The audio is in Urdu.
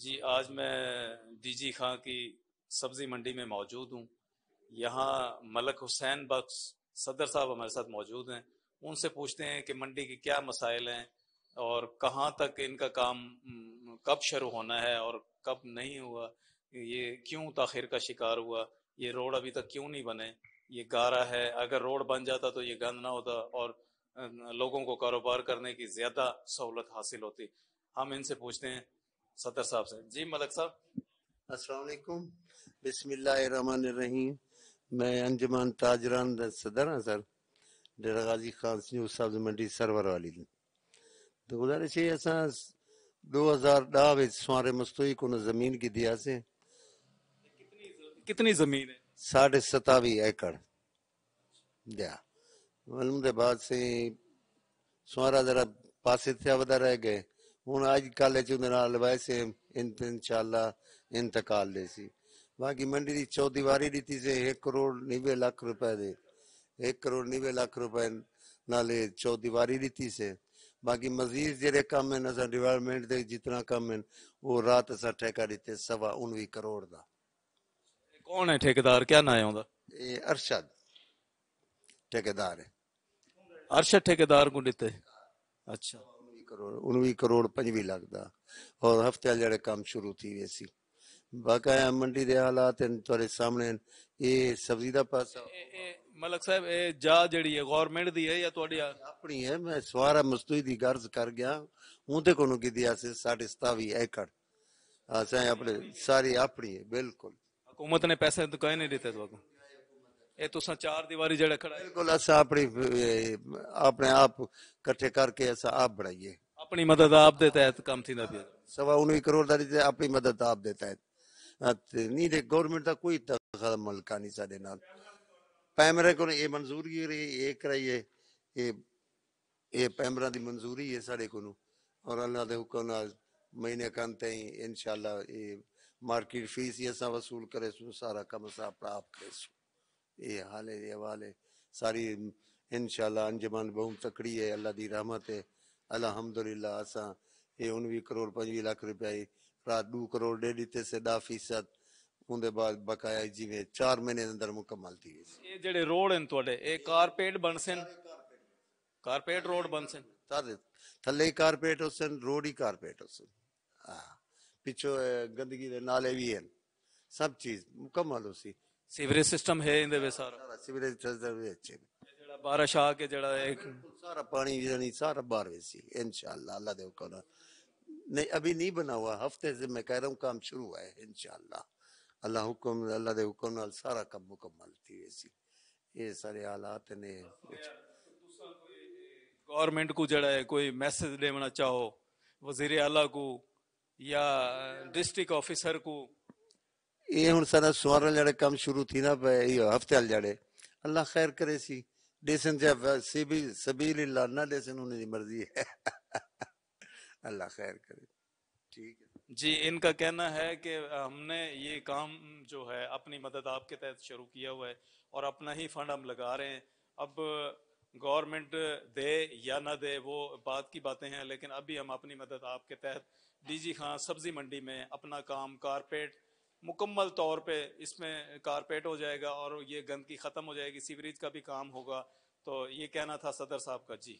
جی آج میں ڈی جی خان کی سبزی منڈی میں موجود ہوں۔ یہاں ملک حسین بخش صدر صاحب ہمارے ساتھ موجود ہیں۔ ان سے پوچھتے ہیں کہ منڈی کے کیا مسائل ہیں اور کہاں تک ان کا کام کب شروع ہونا ہے اور کب نہیں ہوا، یہ کیوں تاخیر کا شکار ہوا، یہ روڈ ابھی تک کیوں نہیں بنے، یہ گارا ہے، اگر روڈ بن جاتا تو یہ گند نہ ہوتا اور لوگوں کو کاروبار کرنے کی زیادہ سہولت حاصل ہوتی۔ ہم ان سے پوچھتے ہیں صدر صاحب سے۔ جی ملک صاحب، السلام علیکم، بسم اللہ الرحمن الرحیم۔ میں انجمن تاجران دا صدر ہاں سر، ڈیرہ غازی خان نیو سبز منڈی سرور والی دی۔ تو گزارش ہے اساں 2010 وچ سوارے مستوئی کو زمین کی دیا سے کتنی زمین ہے؟ 27.5 ایکڑ دیا۔ معلوم دے بعد سے سوارا ذرا پاسے تھیا ودا رہ گئے، ہن اج کل چال ویسے انشاءاللہ انتقال دے سی۔ باقی منڈی دی چودیواری دیتی سے 1.90 کروڑ روپے دے، 1.90 کروڑ روپے نالے چودیواری دیتی سے۔ باقی مزید جڑے کام ہیں اساں ڈیولپمنٹ دے جتنا کام ہیں وہ رات اساں ٹھیکہ دیتے 19 کروڑ دا۔ کون ہے ٹھیکیدار، کیا نام ہے اوندا؟ یہ ارشد ٹھیکیدار ہے۔ ارشد ٹھیکیدار کو دیتے؟ اچھا، 19 کروڑ 25 لاکھ دا، اور ہفتے جڑے کام شروع تھی ویسی۔ باقایا منڈی دے حالات تھوڑے سامنے ہیں۔ یہ سبزی دا پاسا ملک صاحب اے جا جڑی ہے گورنمنٹ دی ہے یا تہاڈی؟ اپنی ہے، میں سوارا مستوئی دی غرض کر گیا ہوں تے کونوں کی دیا سے 27.5 ایکڑ اساں اپنے ساری اپنی ہے بالکل۔ حکومت نے پیسے تو کہیں نہیں دیتے تو اے تساں چار دیواری جڑا کھڑا ہے بالکل اساں اپنی اپنے آپ کٹھے کر کے اساں آپ بڑھائیے۔ اپنی مدد آپ دے تحت کام تھیندا پیا؟ 19 کروڑ دا دیتے اپنی مدد آپ دیتا ہے نہیں دے گورنمنٹ دا کوئی دخل ملکہ نہیں ساڈے نال۔ پیمرے کو یہ منظوری رہی یہ کرائیے، یہ پیمرا دی منظوری ہے ساڈے کو، اور اللہ دے حکم نال مہینے کن تائیں انشاءاللہ یہ مارکیٹ فیس یہ اساں وصول کرے سو، سارا کم اساں اپنا آپ کرے سو۔ یہ حالے یہ حوالے ساری انشاءاللہ انجمن بہت تکڑی ہے، اللہ دی رحمت ہے الحمدللہ۔ اساں یہ 19 کروڑ 25 لاکھ روپے رات 2 کروڑ دے دیتے سے 10%، اون دے بعد بقایا جی میں 4 مہینے اندر مکمل تھی گئی۔ یہ جڑے روڈ ہیں تواڈے اے کارپیٹ بنسن؟ کارپیٹ روڈ بنسن؟ تھلے کارپیٹ ہوسن، روڈ ہی کارپیٹ ہوسن، پچھو گندگی دے نالے بھی ہیں، سب چیز مکمل ہو سی۔ سیوریج سسٹم ہے اندے وچ سارا؟ سیوریج سسٹم بھی اچھے جڑا بارش آ کے جڑا ایک سارا پانی یعنی سارا باہر ویسی انشاءاللہ اللہ دے حکم نال۔ نہیں ابھی نہیں بنا ہوا، ہفتے سے میں کہہ رہا ہوں کام شروع ہے انشاءاللہ، اللہ دے حکم نال سارا کام مکمل تھی ویسی۔ یہ سارے حالات نے۔ گورنمنٹ کو جڑا ہے کوئی میسج دینا چاہو، وزیر اعلیٰ کو یا ڈسٹرکٹ آفیسر کو؟ یہ ہن سارا سوارا جڑے کام شروع تھی نا پے یہ ہفتے وال جڑے اللہ خیر کرے سی دیسن جب سبیل اللہ نہ دیسن انہیں دی مرضی ہے اللہ خیر کرے۔ ٹھیک ہے جی، ان کا کہنا ہے کہ ہم نے یہ کام جو ہے اپنی مدد آپ کے تحت شروع کیا ہوا ہے اور اپنا ہی فنڈ ہم لگا رہے ہیں۔ اب گورنمنٹ دے یا نہ دے وہ بات کی باتیں ہیں، لیکن ابھی ہم اپنی مدد آپ کے تحت ڈی جی خان سبزی منڈی میں اپنا کام کارپیٹ مکمل طور پہ اس میں کارپیٹ ہو جائے گا اور یہ گندگی ختم ہو جائے گی، سیوریج کا بھی کام ہوگا۔ تو یہ کہنا تھا صدر صاحب کا۔ جی